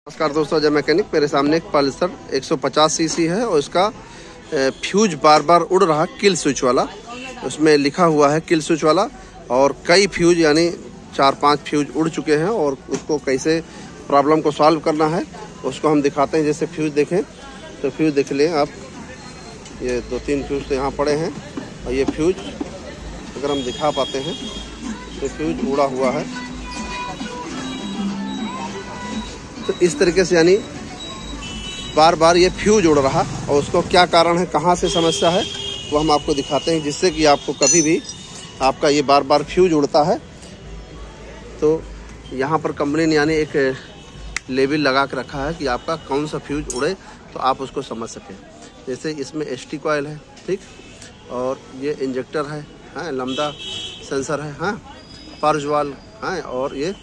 नमस्कार दोस्तों, जय मैकेनिक। मेरे सामने एक पल्सर 150 सीसी है और इसका फ्यूज बार बार उड़ रहा, किल स्विच वाला। उसमें लिखा हुआ है किल स्विच वाला, और कई फ्यूज यानी 4-5 फ्यूज उड़ चुके हैं और उसको कैसे प्रॉब्लम को सॉल्व करना है उसको हम दिखाते हैं। जैसे फ्यूज देखें तो फ्यूज देख लें आप, ये 2-3 फ्यूज तो यहाँ पड़े हैं और ये फ्यूज अगर हम दिखा पाते हैं तो फ्यूज उड़ा हुआ है। तो इस तरीके से यानी बार बार ये फ्यूज उड़ रहा, और उसको क्या कारण है, कहाँ से समस्या है, वो हम आपको दिखाते हैं, जिससे कि आपको कभी भी आपका ये बार बार फ्यूज उड़ता है तो यहाँ पर कंपनी ने यानी एक लेबल लगा के रखा है कि आपका कौन सा फ्यूज उड़े तो आप उसको समझ सकें। जैसे इसमें एसटी कॉइल है, ठीक, और ये इंजेक्टर है, हाँ, लम्बा सेंसर है, हाँ, पर्ज वाल्व, हाँ, और ये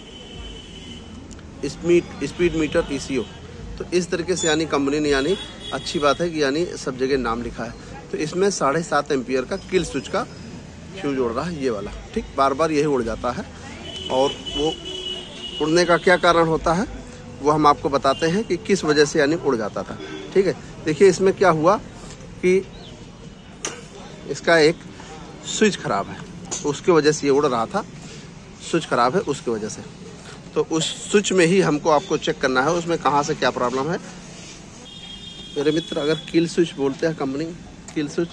स्पीड मीटर ECO। तो इस तरीके से यानी कंपनी ने यानी अच्छी बात है कि यानी सब जगह नाम लिखा है। तो इसमें 7.5 एम्पियर का किल स्विच का फ्यूज उड़ रहा है, ये वाला, ठीक, बार बार यही उड़ जाता है। और वो उड़ने का क्या कारण होता है वो हम आपको बताते हैं कि किस वजह से यानी उड़ जाता था, ठीक है। देखिए इसमें क्या हुआ कि इसका एक स्विच खराब है, उसकी वजह से ये उड़ रहा था। स्विच खराब है उसकी वजह से, तो उस स्विच में ही हमको आपको चेक करना है उसमें कहाँ से क्या प्रॉब्लम है। मेरे मित्र, अगर किल स्विच बोलते हैं कंपनी, किल स्विच,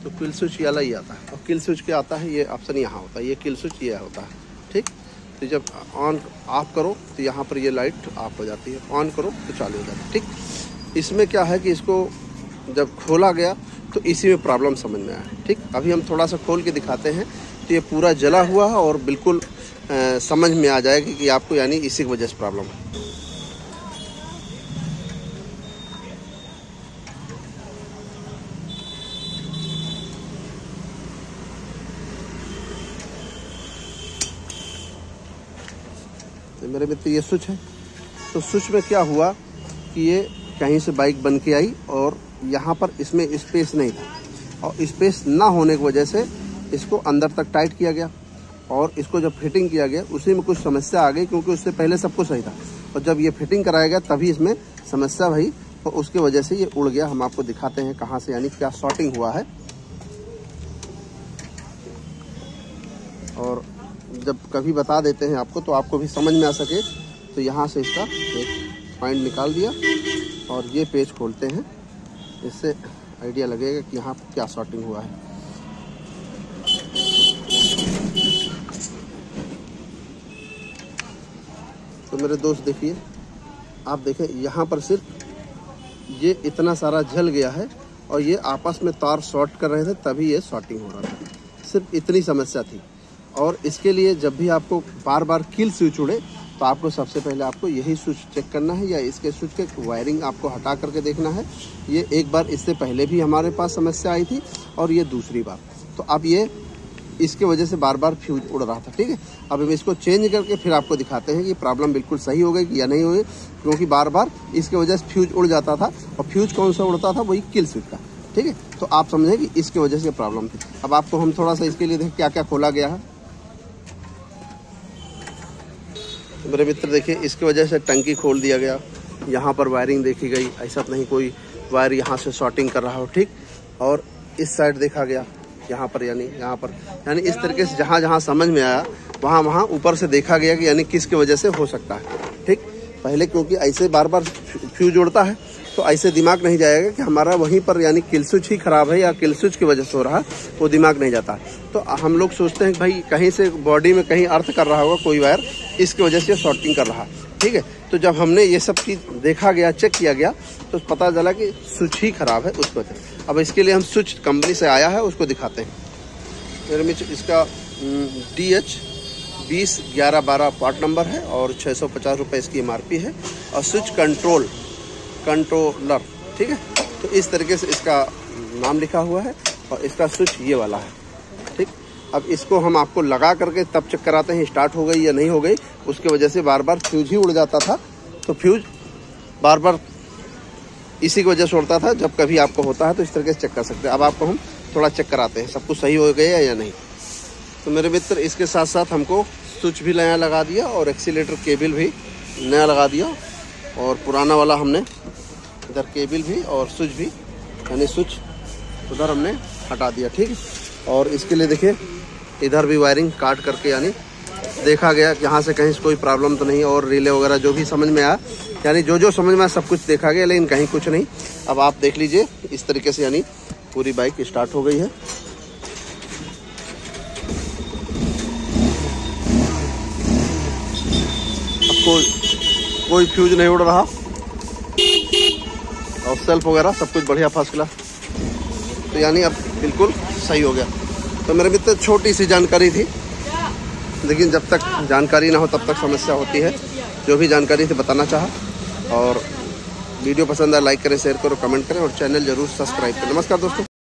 तो किल स्विच ये वाला ही आता है। और किल स्विच क्या आता है, ये ऑप्शन यहाँ होता है, ये किल स्विच ये होता है, ठीक। तो जब ऑन ऑफ करो तो यहाँ पर ये लाइट ऑफ हो जाती है, ऑन करो तो चालू हो जाती है, ठीक। इसमें क्या है कि इसको जब खोला गया तो इसी में प्रॉब्लम समझ में आया, ठीक। अभी हम थोड़ा सा खोल के दिखाते हैं तो ये पूरा जला हुआ है और बिल्कुल समझ में आ जाएगी कि आपको यानी इसी की वजह से प्रॉब्लम है। तो मेरे मित्र ये स्विच है, तो स्विच में क्या हुआ कि ये कहीं से बाइक बन के आई और यहाँ पर इसमें स्पेस नहीं था, और स्पेस ना होने की वजह से इसको अंदर तक टाइट किया गया, और इसको जब फिटिंग किया गया उसी में कुछ समस्या आ गई, क्योंकि उससे पहले सब कुछ सही था, और जब ये फिटिंग कराया गया तभी इसमें समस्या भई, और उसके वजह से ये उड़ गया। हम आपको दिखाते हैं कहाँ से यानी क्या शॉर्टिंग हुआ है। और जब कभी बता देते हैं आपको तो आपको भी समझ में आ सके, तो यहाँ से इसका एक पॉइंट निकाल दिया और ये पेज खोलते हैं, इससे आइडिया लगेगा कि यहाँ क्या शॉर्टिंग हुआ है। तो मेरे दोस्त देखिए, आप देखें यहाँ पर सिर्फ ये इतना सारा जल गया है और ये आपस में तार शॉर्ट कर रहे थे तभी ये शॉर्टिंग हो रहा था, सिर्फ इतनी समस्या थी। और इसके लिए जब भी आपको बार बार किल स्विच उड़े तो आपको सबसे पहले आपको यही स्विच चेक करना है, या इसके स्विच के वायरिंग आपको हटा करके देखना है। ये एक बार इससे पहले भी हमारे पास समस्या आई थी और ये दूसरी बार, तो अब ये इसके वजह से बार बार फ्यूज उड़ रहा था, ठीक है। अब हम इसको चेंज करके फिर आपको दिखाते हैं कि प्रॉब्लम बिल्कुल सही हो गई या नहीं हो गई, क्योंकि बार बार इसके वजह से फ्यूज उड़ जाता था, और फ्यूज कौन सा उड़ता था, वही किल स्विच का, ठीक है। तो आप समझें कि इसके वजह से प्रॉब्लम थी। अब आपको हम थोड़ा सा इसके लिए देखें क्या क्या खोला गया है। मेरे मित्र देखिए, इसकी वजह से टंकी खोल दिया गया, यहाँ पर वायरिंग देखी गई, ऐसा नहीं कोई वायर यहाँ से शॉर्टिंग कर रहा हो, ठीक। और इस साइड देखा गया, यहाँ पर यानी इस तरीके से जहाँ जहाँ समझ में आया वहाँ ऊपर से देखा गया कि यानी किसकी वजह से हो सकता है, ठीक। पहले क्योंकि ऐसे बार बार फ्यूज उड़ता है तो ऐसे दिमाग नहीं जाएगा कि हमारा वहीं पर यानी किल स्विच ही खराब है या किल स्विच की वजह से हो रहा है, वो दिमाग नहीं जाता। तो हम लोग सोचते हैं कि भाई कहीं से बॉडी में कहीं अर्थ कर रहा होगा कोई वायर, इसकी वजह से शॉर्टिंग कर रहा, ठीक है। तो जब हमने ये सब चीज़ देखा गया, चेक किया गया, तो पता चला कि स्विच ही खराब है उसकी वजह। अब इसके लिए हम स्विच कंपनी से आया है उसको दिखाते हैं। मेरे मित्र, इसका DH 201112 पार्ट नंबर है और 650 रुपये इसकी MRP है, और स्विच कंट्रोलर, ठीक है। तो इस तरीके से इसका नाम लिखा हुआ है, और इसका स्विच ये वाला है, ठीक। अब इसको हम आपको लगा करके तब चेक कराते हैं स्टार्ट हो गई या नहीं हो गई। उसकी वजह से बार बार फ्यूज ही उड़ जाता था, तो फ्यूज बार बार इसी की वजह से उड़ता था। जब कभी आपको होता है तो इस तरीके से चेक कर सकते हैं। अब आपको हम थोड़ा चेक कराते हैं सब कुछ सही हो गया या नहीं। तो मेरे मित्र, इसके साथ साथ हमको स्विच भी नया लगा दिया और एक्सीलेटर केबल भी नया लगा दिया, और पुराना वाला हमने इधर केबल भी और स्विच भी, यानी स्विच उधर हमने हटा दिया। ठीक है, और इसके लिए देखिए इधर भी वायरिंग काट करके यानी देखा गया कि यहाँ से कहीं कोई प्रॉब्लम तो नहीं, और रिले वगैरह जो भी समझ में आया, यानी जो समझ में आया सब कुछ देखा गया, लेकिन कहीं कुछ नहीं। अब आप देख लीजिए इस तरीके से यानी पूरी बाइक स्टार्ट हो गई है। अब कोई फ्यूज नहीं उड़ रहा, और सेल्फ वगैरह सब कुछ बढ़िया फर्स्ट क्लास, तो यानी अब बिल्कुल सही हो गया। तो मेरे मित्र छोटी सी जानकारी थी, लेकिन जब तक जानकारी ना हो तब तक समस्या होती है। जो भी जानकारी थी बताना चाहा, और वीडियो पसंद आए लाइक करें, शेयर करो, कमेंट करें, और चैनल जरूर सब्सक्राइब करें। नमस्कार दोस्तों।